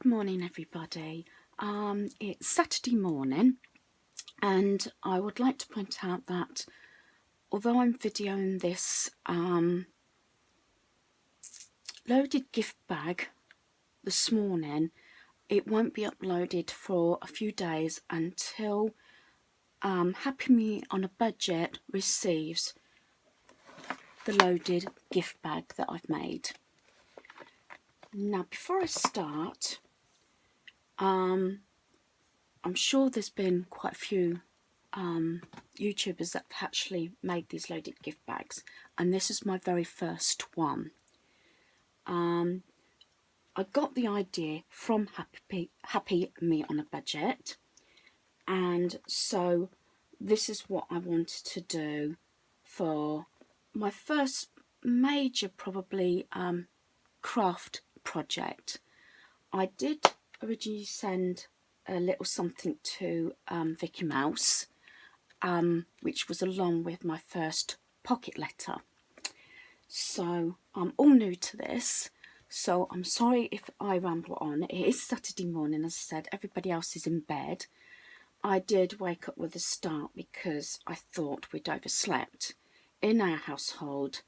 Good morning, everybody. It's Saturday morning, and I would like to point out that although I'm videoing this loaded gift bag this morning, it won't be uploaded for a few days until Happy Me on a Budget receives the loaded gift bag that I've made. Now, before I start, I'm sure there's been quite a few YouTubers that have actually made these loaded gift bags, and this is my very first one. I got the idea from Happy Me on a Budget, and so this is what I wanted to do for my first major probably craft project. I did originally send a little something to Vicky Mouse, which was along with my first pocket letter. So I'm all new to this, so I'm sorry if I ramble on. It is Saturday morning, as I said, everybody else is in bed. I did wake up with a start because I thought we'd overslept. In our household,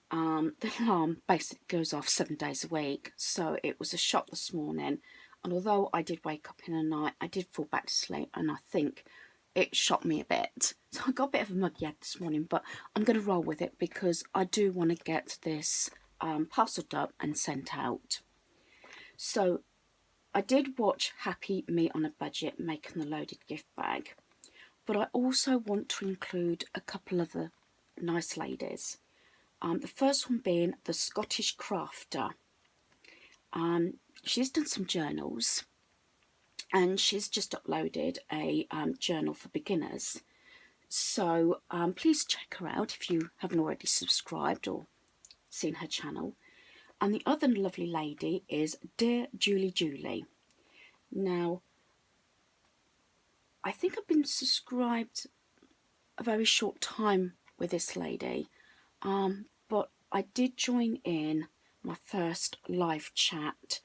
the alarm basically goes off 7 days a week, so it was a shock this morning. And although I did wake up in the night, I did fall back to sleep, and I think it shocked me a bit. So I got a bit of a muggy head this morning, but I'm going to roll with it because I do want to get this parcelled up and sent out. So I did watch Happy Me on a Budget making the loaded gift bag, but I also want to include a couple of the nice ladies. The first one being the Scottish Crafter. She's done some journals, and she's just uploaded a journal for beginners. So please check her out if you haven't already subscribed or seen her channel. And the other lovely lady is Dear Julie. Now, I think I've been subscribed a very short time with this lady, but I did join in my first live chat,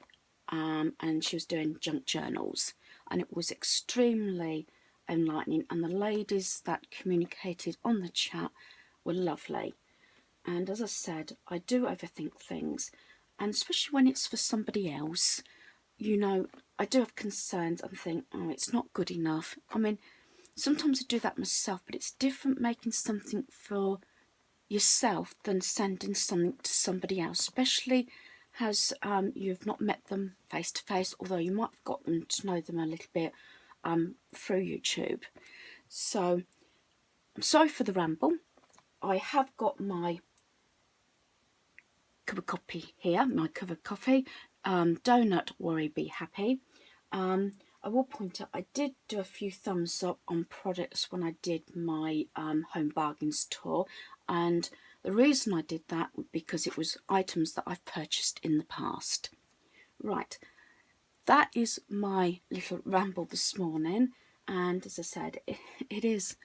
and she was doing junk journals, and it was extremely enlightening, and the ladies that communicated on the chat were lovely. And as I said, I do overthink things, and especially when it's for somebody else, you know, I do have concerns and think, oh, it's not good enough. I mean, sometimes I do that myself, but it's different making something for yourself than sending something to somebody else, especially as you've not met them face to face, although you might have gotten to know them a little bit through YouTube. So I'm sorry for the ramble. I have got my cup of coffee here, my cup of coffee, Donut Worry Be Happy. I will point out I did do a few thumbs up on products when I did my Home Bargains tour, and the reason I did that was because it was items that I've purchased in the past. Right, that is my little ramble this morning, and as I said, it is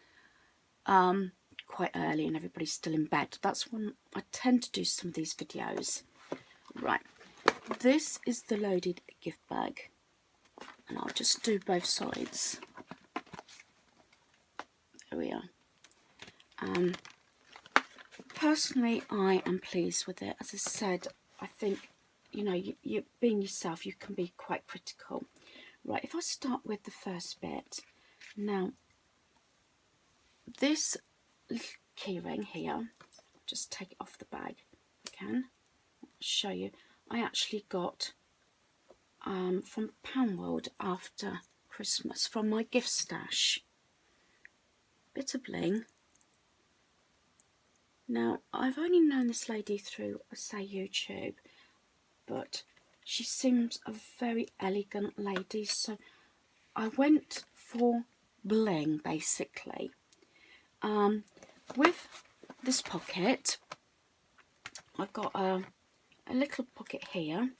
quite early and everybody's still in bed. That's when I tend to do some of these videos. Right, this is the loaded gift bag, and I'll just do both sides. There we are. Personally, I am pleased with it. As I said, I think, you know, you being yourself, you can be quite critical. Right, if I start with the first bit. Now, this little keyring here, just take it off the bag if I can. I'll show you. I actually got from Poundworld after Christmas from my gift stash. Bit of bling. Now, I've only known this lady through, I say, YouTube, but she seems a very elegant lady, so I went for bling, basically. With this pocket, I've got a little pocket here,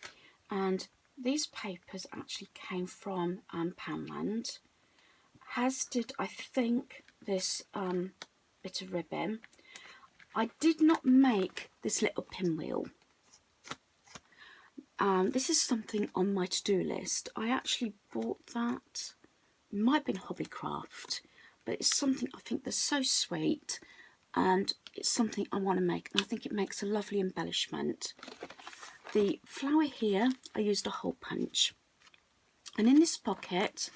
and these papers actually came from Poundland, as did, I think, this bit of ribbon. I did not make this little pinwheel. This is something on my to-do list. I actually bought that. It might have been Hobbycraft, but it's something I think that's so sweet, and it's something I want to make, and I think it makes a lovely embellishment. The flower here, I used a hole punch, and in this pocket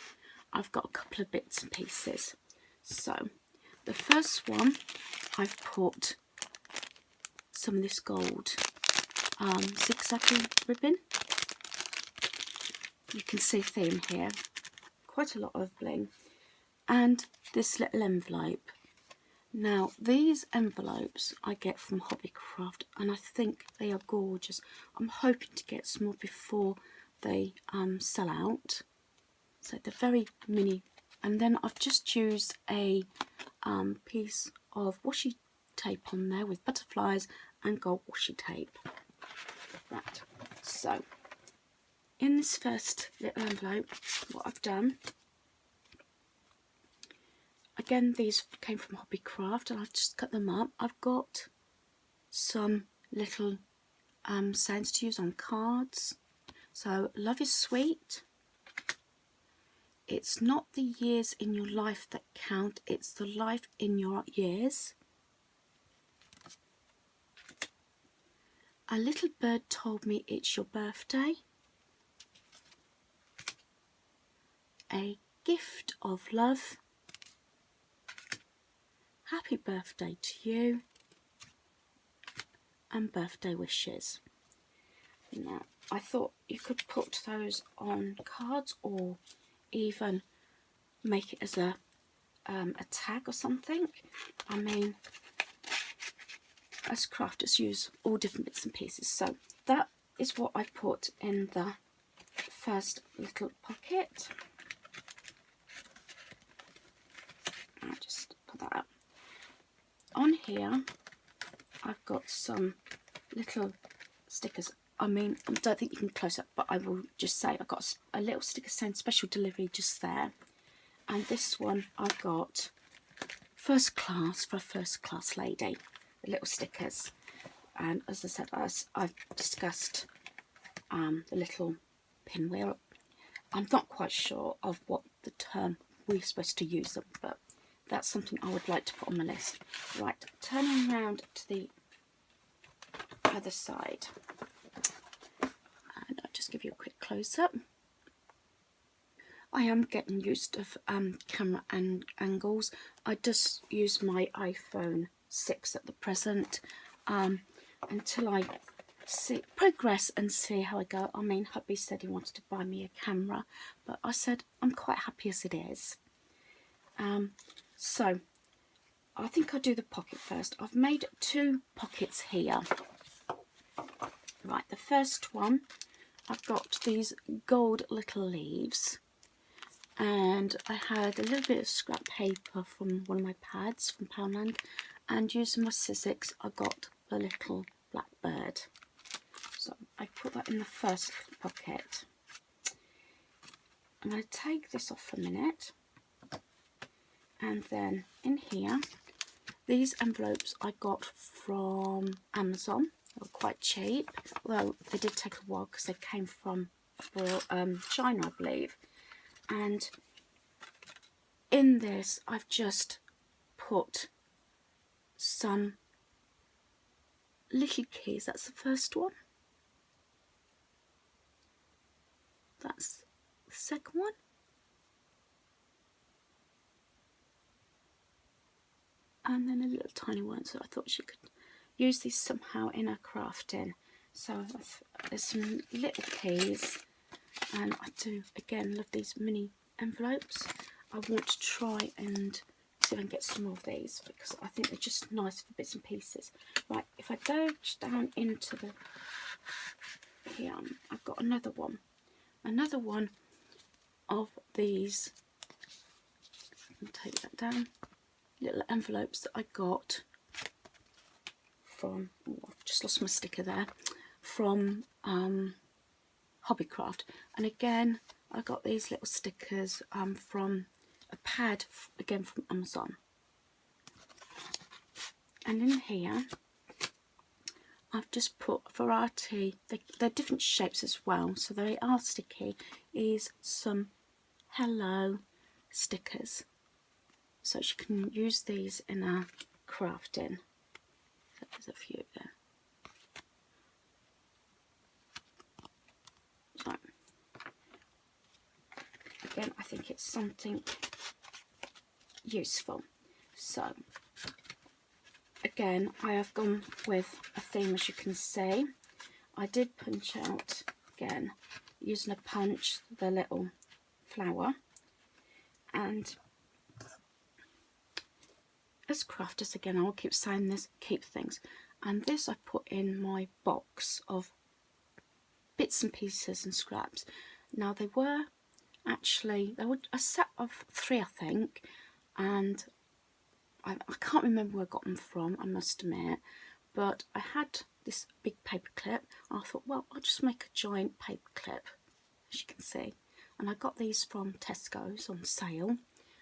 I've got a couple of bits and pieces. So the first one, I've put some of this gold zigzaggy ribbon. You can see theme here, quite a lot of bling, and this little envelope. Now these envelopes I get from Hobbycraft, and I think they are gorgeous. I'm hoping to get some more before they sell out. So they're very mini, and then I've just used a piece of washi tape on there with butterflies and gold washi tape. Right, so in this first little envelope, what I've done, again, these came from Hobbycraft, and I've just cut them up. I've got some little sayings to use on cards. So, love is sweet. It's not the years in your life that count, it's the life in your years. A little bird told me it's your birthday. A gift of love. Happy birthday to you. And birthday wishes. Now, I thought you could put those on cards, or even make it as a tag or something. I mean, as crafters use all different bits and pieces. So that is what I put in the first little pocket. I'll just put that up. On here I've got some little stickers. I mean, I don't think you can close up, but I will just say I've got a little sticker saying special delivery just there. And this one I've got first class for a first class lady. The little stickers. And as I said, I've discussed the little pinwheel. I'm not quite sure of what the term we're supposed to use them, but that's something I would like to put on my list. Right, turning around to the other side, and I'll just give you a quick close-up. I am getting used to camera and angles. I just use my iPhone 6 at the present until I progress and see how I go. I mean, hubby said he wanted to buy me a camera, but I said I'm quite happy as it is. So I think I'll do the pocket first. I've made 2 pockets here. Right, the first one, I've got these gold little leaves, and I had a little bit of scrap paper from one of my pads from Poundland, and using my Sizzix I got the little black bird. So I put that in the first pocket. I'm going to take this off for a minute, and then in here, these envelopes I got from Amazon. They were quite cheap, although they did take a while because they came from China, I believe. And in this I've just put some little keys. That's the first one. That's the second one. And then a little tiny one, so I thought she could use these somehow in her crafting. So there's some little keys, and I do again love these mini envelopes. I want to try and see if I can get some more of these, because I think they're just nice for bits and pieces. Right, if I go down into the here, I've got another one of these. I'll take that down. Little envelopes that I got from, oh, I've just lost my sticker there, from Hobbycraft. And again, I got these little stickers from a pad, again from Amazon. And in here I've just put a variety, they're different shapes as well, so they are sticky, is some hello stickers. So she can use these in her crafting. So there's a few there. So, again, I think it's something useful. So, again, I have gone with a theme, as you can see. I did punch out, again, using a punch, the little flower. And as crafters, again, I'll keep saying this, keep things. And this I put in my box of bits and pieces and scraps. Now they were a set of 3, I think, and I can't remember where I got them from, I must admit, but I had this big paper clip. I thought, well, I'll just make a giant paper clip, as you can see. And I got these from Tesco's on sale,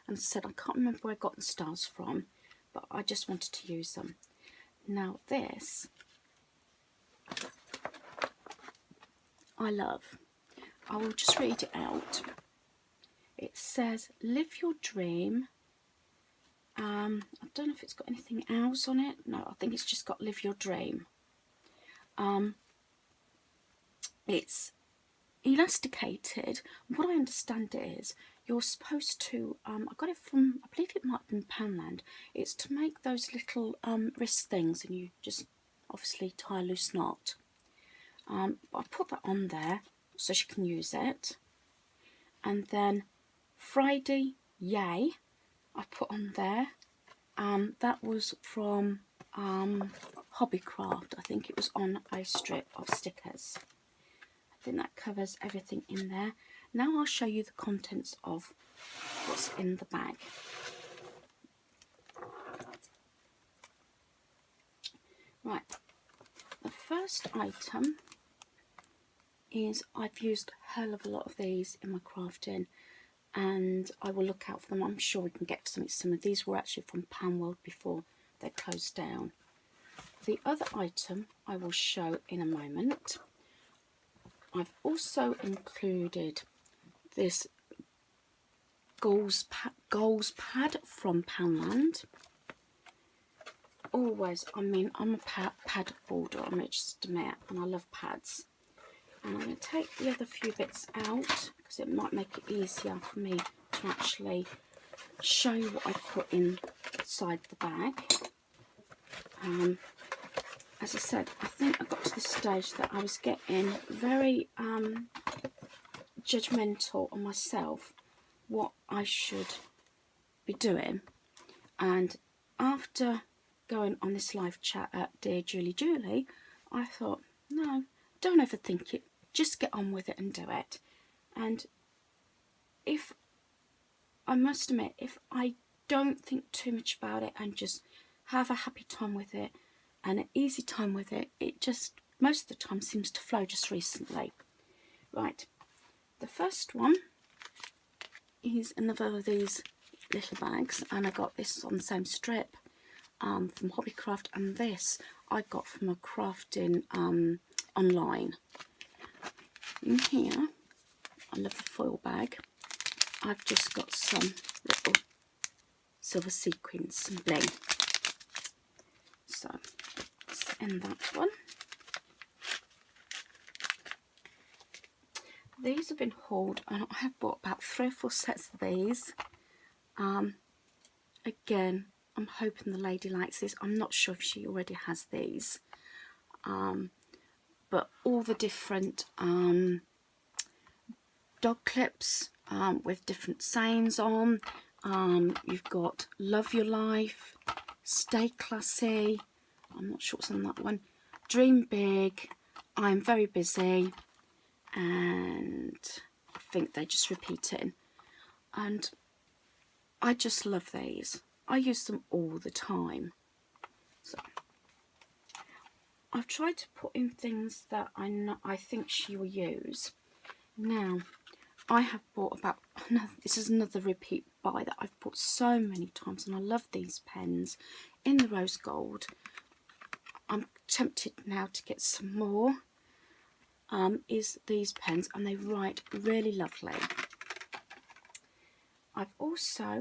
and I said I can't remember where I got the stars from, but I just wanted to use them. Now this, I love. I will just read it out. It says, live your dream. I don't know if it's got anything else on it. No, I think it's just got live your dream. It's elasticated. What I understand it is, you're supposed to, I got it from, I believe it might have been Poundland. It's to make those little wrist things, and you just obviously tie a loose knot. But I put that on there so she can use it. And then Friday Yay, I put on there. That was from Hobbycraft. I think it was on a strip of stickers. I think that covers everything in there. Now I'll show you the contents of what's in the bag. Right, the first item is, I've used a hell of a lot of these in my crafting, and I will look out for them. I'm sure we can get something similar. These were actually from Poundworld before they closed down. The other item I will show in a moment. I've also included this goals pad from Poundland. Always, I mean, I'm a pad boarder, I must admit, and I love pads. And I'm going to take the other few bits out because it might make it easier for me to actually show you what I put inside the bag. As I said, I think I got to the stage that I was getting very judgmental on myself, what I should be doing. And after going on this live chat at Dear Julie, I thought, no, don't overthink it, just get on with it and do it. And if, I must admit, if I don't think too much about it and just have a happy time with it and an easy time with it, it just most of the time seems to flow just recently. Right, the first one is another of these little bags, and I got this on the same strip from Hobbycraft, and this I got from a crafting online. In here, I love the foil bag. I've just got some little silver sequins and bling. So let's end that one. These have been hauled, and I have bought about 3 or 4 sets of these. Again, I'm hoping the lady likes these. I'm not sure if she already has these. But all the different dog clips with different sayings on. You've got Love Your Life, Stay Classy, I'm not sure what's on that one, Dream Big, I'm Very Busy, and I think they just repeat it. And I just love these. I use them all the time. So I've tried to put in things that I think she will use. Now, I have bought about, this is another repeat buy that I've bought so many times, and I love these pens in the rose gold. I'm tempted now to get some more, is these pens, and they write really lovely. I've also,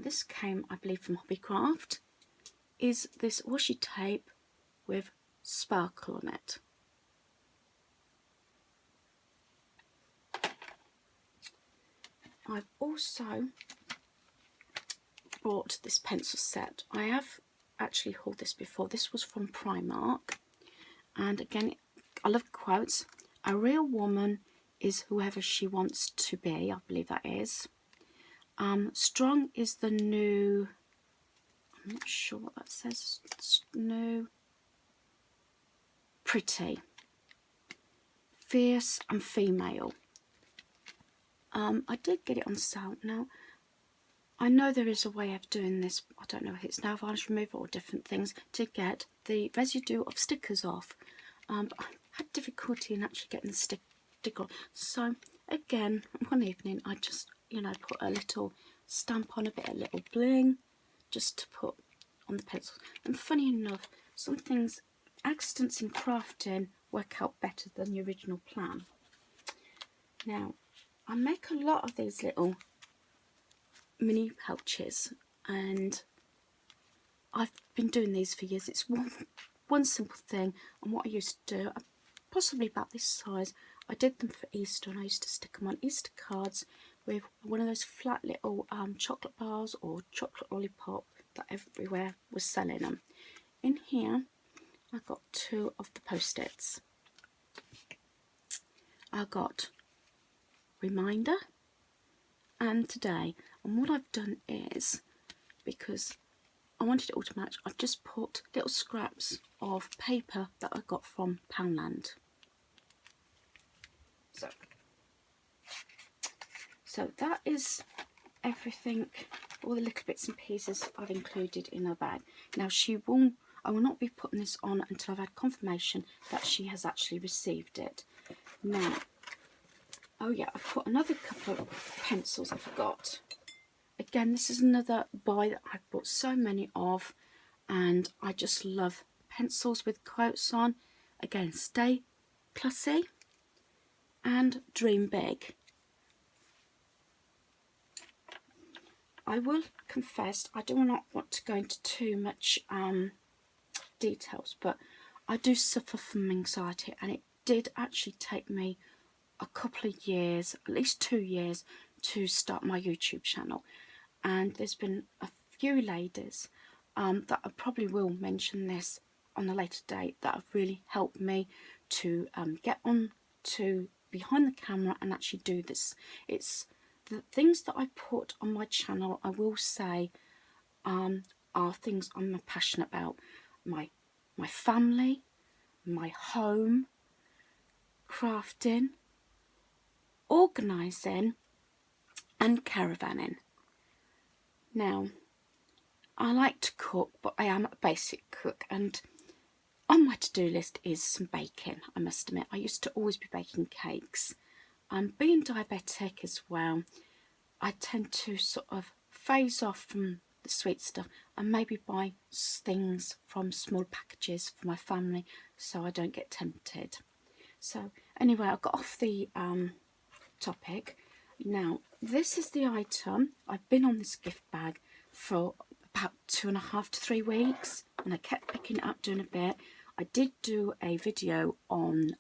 this came I believe from Hobbycraft, is this washi tape with sparkle on it. I've also bought this pencil set. I have actually hauled this before. This was from Primark, and again, I love quotes. A real woman is whoever she wants to be, I believe that is. Strong is the new, I'm not sure what that says, new pretty. Fierce and female. I did get it on sale. Now, I know there is a way of doing this, I don't know if it's nail varnish removal or different things, to get the residue of stickers off. But I had difficulty in actually getting the sticker off. So again, one evening I just, you know, put a little stamp on, a little bling, just to put on the pencils. And funny enough, some things, accidents in crafting, work out better than the original plan. Now, I make a lot of these little mini pouches, and I've been doing these for years. It's one simple thing, and what I used to do, possibly about this size, I did them for Easter, and I used to stick them on Easter cards with one of those flat little chocolate bars or chocolate lollipop that everywhere was selling them. In here I got 2 of the post-its. I got reminder and today, and what I've done is, because I wanted it all to match, I've just put little scraps of paper that I got from Poundland. So that is everything, all the little bits and pieces I've included in her bag. Now I will not be putting this on until I've had confirmation that she has actually received it. Now, oh yeah, I've put another couple of pencils I forgot. Again, this is another buy that I've bought so many of, and I just love pencils with quotes on. Again, stay classy and dream big. I will confess, I do not want to go into too much details, but I do suffer from anxiety, and it did actually take me a couple of years, at least 2 years, to start my YouTube channel. And there's been a few ladies that I probably will mention this on a later date that have really helped me to get on to behind the camera and actually do this. It's the things that I put on my channel, I will say, are things I'm passionate about. My family, my home, crafting, organising and caravanning. Now, I like to cook, but I am a basic cook, and on my to-do list is some baking, I must admit. I used to always be baking cakes. Being diabetic as well, I tend to sort of phase off from the sweet stuff and maybe buy things from small packages for my family so I don't get tempted. So anyway, I got off the topic. Now, this is the item. I've been on this gift bag for about 2.5 to 3 weeks, and I kept picking it up, doing a bit. I did do a video on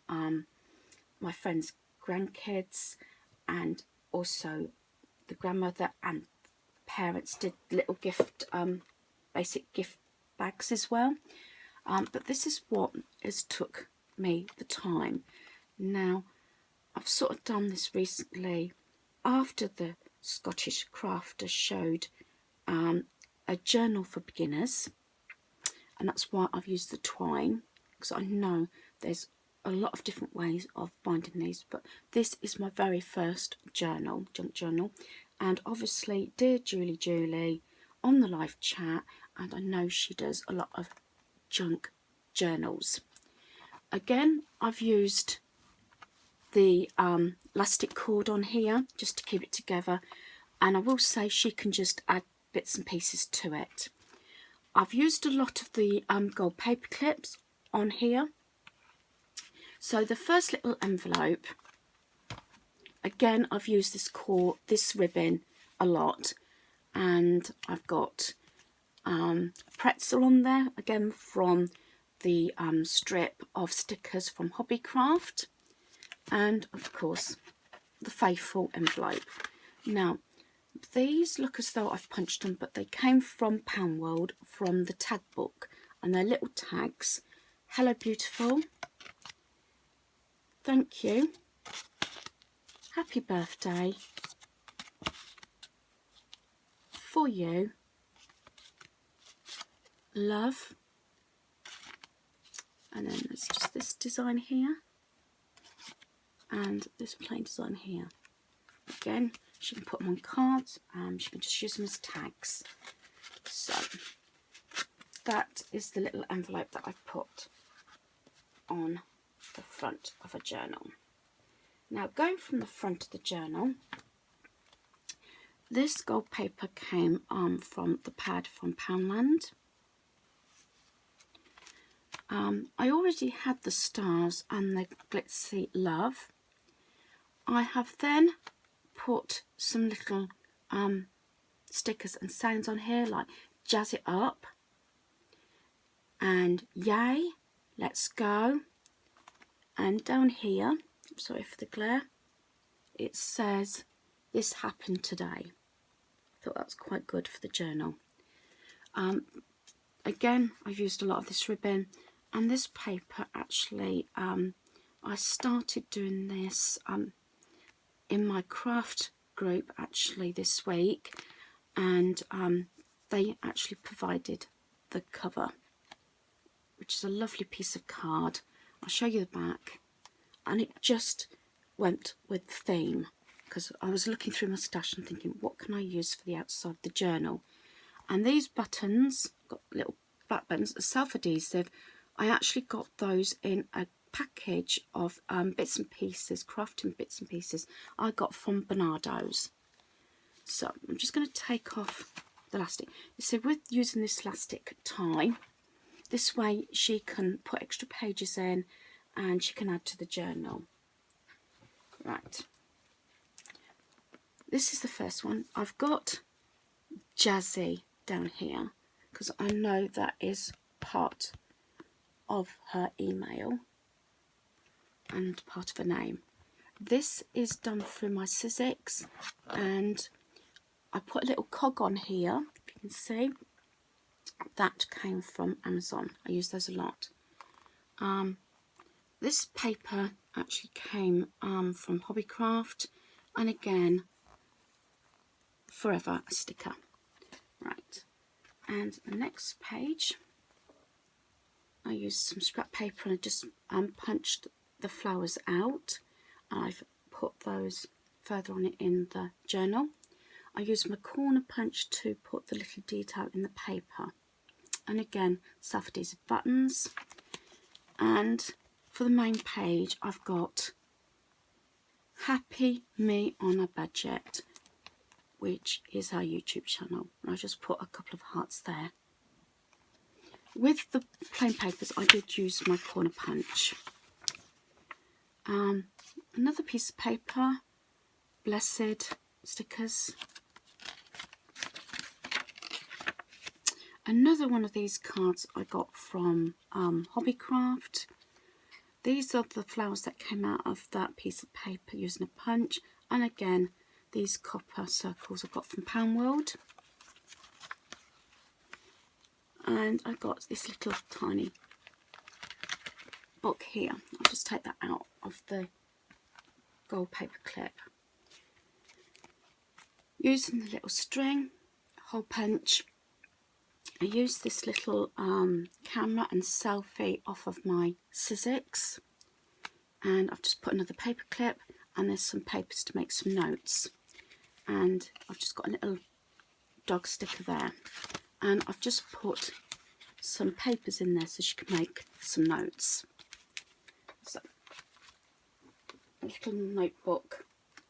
my friend's grandkids, and also the grandmother and parents did little gift, basic gift bags as well. But this is what has took me the time. Now, I've sort of done this recently after the Scottish Crafter showed a journal for beginners, and that's why I've used the twine, because I know there's a lot of different ways of binding these, but this is my very first journal, junk journal. And obviously dear Julie on the live chat, and I know she does a lot of junk journals. Again, I've used the elastic cord on here just to keep it together, and I will say she can just add bits and pieces to it. I've used a lot of the gold paper clips on here. So the first little envelope, again, I've used this ribbon a lot, and I've got pretzel on there, again from the strip of stickers from Hobbycraft, and of course the faithful envelope. Now these look as though I've punched them, but they came from Poundworld, from the tag book, and they're little tags. Hello beautiful, thank you, happy birthday, for you, love, and then there's just this design here and this plain design here. Again, she can put them on cards, she can just use them as tags. So that is the little envelope that I've put on the front of a journal. Now going from the front of the journal, this gold paper came from the pad from Poundland. I already had the stars and the glitzy love. I have then put some little stickers and sounds on here, like jazz it up and yay, let's go, and down here, sorry for the glare, it says this happened today. Thought that was quite good for the journal. Again, I've used a lot of this ribbon, and this paper actually, I started doing this in my craft group actually this week, and they actually provided the cover, which is a lovely piece of card. I'll show you the back, and it just went with the theme, because I was looking through my stash and thinking, what can I use for the outside of the journal? And these buttons, got little back buttons, are self-adhesive. I actually got those in a package of bits and pieces, crafting bits and pieces I got from Bernardo's. So I'm just going to take off the elastic. You see, with using this elastic tie, this way she can put extra pages in and she can add to the journal. Right, this is the first one. I've got Jazzy down here because I know that is part of her email and part of her name. This is done through my Sizzix, and I put a little cog on here, if you can see. That came from Amazon. I use those a lot. This paper actually came from Hobbycraft, and again, forever a sticker. Right, and the next page, I used some scrap paper and I just punched the flowers out. I've put those further on it in the journal. I used my corner punch to put the little detail in the paper, and again self-adhesive buttons. And for the main page I've got Happy Me on a Budget, which is our YouTube channel, and I just put a couple of hearts there. With the plain papers I did use my corner punch. Another piece of paper, Blessed stickers. Another one of these cards I got from Hobbycraft. These are the flowers that came out of that piece of paper using a punch, and again these copper circles I got from Poundworld. And I got this little tiny book here. I'll just take that out of the gold paper clip. Using the little string, hole punch, I used this little camera and selfie off of my Sizzix, and I've just put another paper clip, and there's some papers to make some notes, and I've just got a little dog sticker there, and I've just put some papers in there so she can make some notes. So a little notebook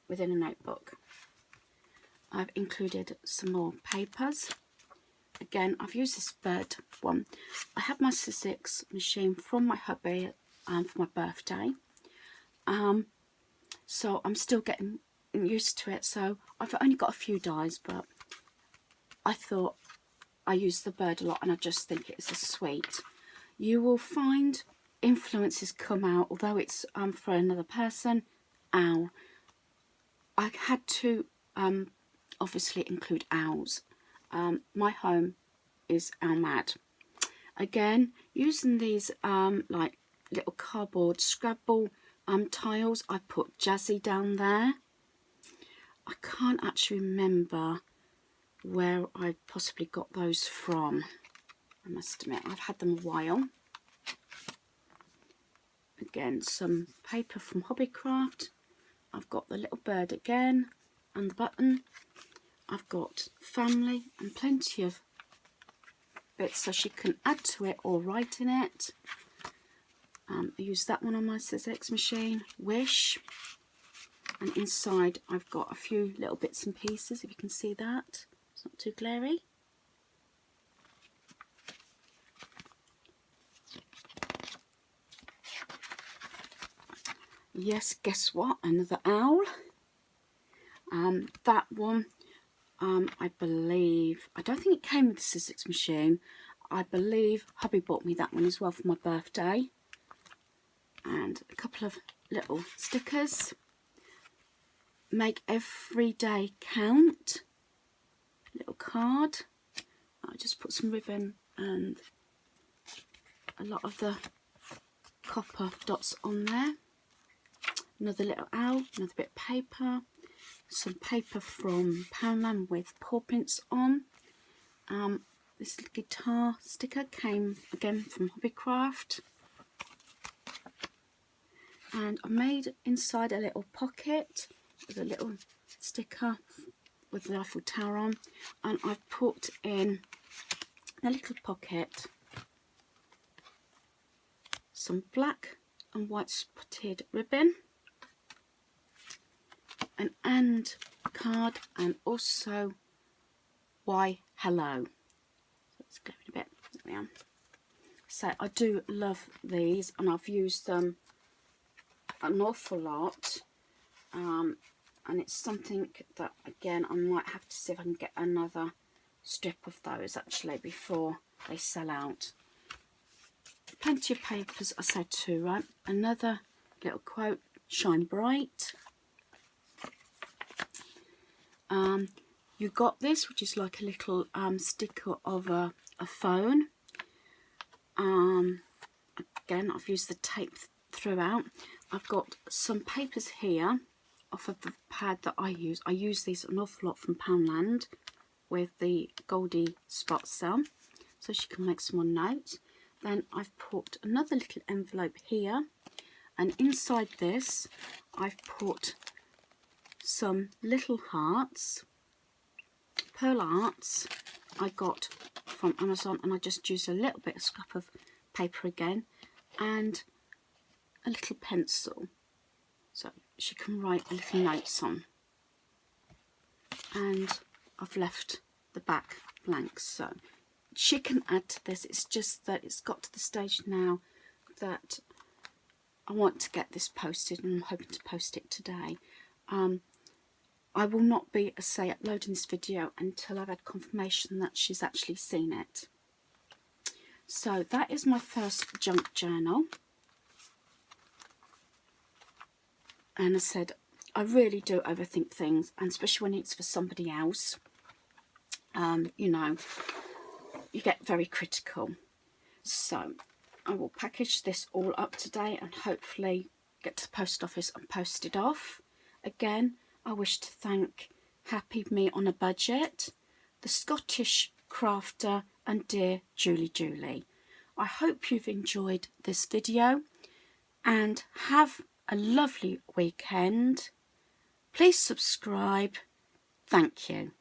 within a notebook. I've included some more papers, again, I've used this bird one. I have my Sizzix machine from my hubby for my birthday. So I'm still getting used to it. So I've only got a few dies, but I thought I use the bird a lot and I just think it's a sweet. You will find influences come out, although it's for another person. Owl. I had to obviously include owls. My home is owl mad. Again, using these like little cardboard Scrabble tiles, I put Jazzy down there. I can't actually remember where I possibly got those from. I must admit, I've had them a while. Again, some paper from Hobbycraft. I've got the little bird again and the button. I've got family and plenty of bits so she can add to it or write in it. I use that one on my Sizzix machine. Wish. And inside I've got a few little bits and pieces, if you can see that. It's not too glary. Yes, guess what? Another owl. That one, I believe, I don't think it came with the Sizzix machine. I believe hubby bought me that one as well for my birthday. And a couple of little stickers. Make every day count. Little card. I just put some ribbon and a lot of the copper dots on there. Another little owl, another bit of paper, some paper from Poundland with paw prints on. This little guitar sticker came again from Hobbycraft. And I made inside a little pocket with a little sticker with the Eiffel Tower on. And I've put in a little pocket some black and white spotted ribbon. An and card, and also why hello. So it's glowing a bit. There we are. So I do love these, and I've used them an awful lot. And it's something that again I might have to see if I can get another strip of those actually before they sell out. Plenty of papers. I said two, right? Another little quote: shine bright. You got this, which is like a little sticker of a phone. Again, I've used the tape throughout. I've got some papers here off of the pad that I use. I use these an awful lot from Poundland with the Goldie spot cell, so she can make some more notes. Then I've put another little envelope here, and inside this I've put some little hearts, pearl hearts I got from Amazon, and I just used a little bit of scrap of paper again and a little pencil so she can write little notes on. And I've left the back blank so she can add to this. It's just that it's got to the stage now that I want to get this posted, and I'm hoping to post it today. I will not be, as I say, uploading this video until I've had confirmation that she's actually seen it. So that is my first junk journal. And as I said, I really do overthink things, and especially when it's for somebody else. You know, you get very critical. So I will package this all up today and hopefully get to the post office and post it off. Again, I wish to thank Happy Me on a Budget, the Scottish Crafter, and dear Julie. I hope you've enjoyed this video and have a lovely weekend. Please subscribe. Thank you.